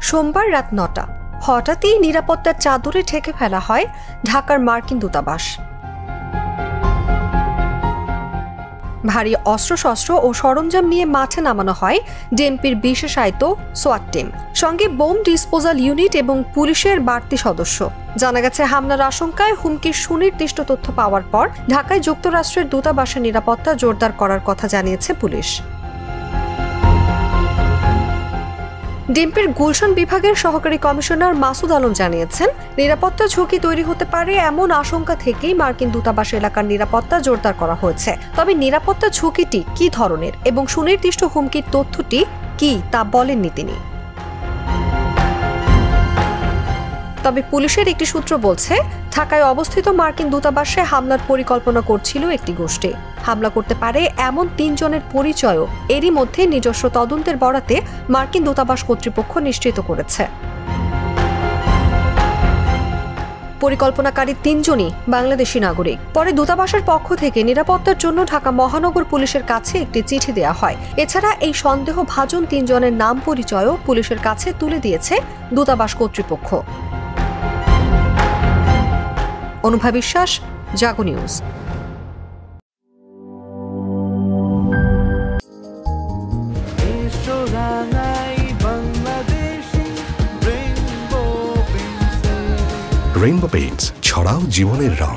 সোমবার রাত ৯টা হঠাৎই নিরাপত্তার চাদরে ঢেকে ফেলা হয় ঢাকার মার্কিন দূতাবাস। ভারী অস্ত্রশস্ত্র ও সরঞ্জাম নিয়ে মাঠে নামানো হয় ডিএমপির বিশেষায়িত সোয়াট টিম, সঙ্গে বোম ডিসপোজাল ইউনিট এবং পুলিশের বাড়তি সদস্য। জানা গেছে, হামলার আশঙ্কায় হুমকির সুনির্দিষ্ট তথ্য পাওয়ার পর ঢাকায় যুক্তরাষ্ট্রের দূতাবাসের নিরাপত্তা জোরদার করার কথা জানিয়েছে পুলিশ। ডিএমপির গুলশান বিভাগের সহকারী কমিশনার মাসুদ আলম জানিয়েছেন, নিরাপত্তা ঝুঁকি তৈরি হতে পারে এমন আশঙ্কা থেকেই মার্কিন দূতাবাস এলাকার নিরাপত্তা জোরদার করা হয়েছে। তবে নিরাপত্তা ঝুঁকিটি কী ধরনের এবং সুনির্দিষ্ট হুমকির তথ্যটি কী তা বলেননি তিনি। তবে পুলিশের একটি সূত্র বলছে, ঢাকায় অবস্থিত মার্কিন দূতাবাসে হামলার পরিকল্পনা করছিল একটি গোষ্ঠী। হামলা করতে পারে এমন ৩ জনের পরিচয়ও এরই মধ্যে নিজস্ব তদন্তের বরাতে মার্কিন দূতাবাস কর্তৃপক্ষ নিশ্চিত করেছে। পরিকল্পনাকারী ৩ জনই বাংলাদেশি নাগরিক। পরে দূতাবাসের পক্ষ থেকে নিরাপত্তার জন্য ঢাকা মহানগর পুলিশের কাছে একটি চিঠি দেওয়া হয়। এছাড়া এই সন্দেহভাজন ৩ জনের নাম পরিচয়ও পুলিশের কাছে তুলে দিয়েছে দূতাবাস কর্তৃপক্ষ। অনুভা বিশ্বাস, জাগো নিউজ। রেইনবো পেইন্টস, ছড়াও জীবনের রং।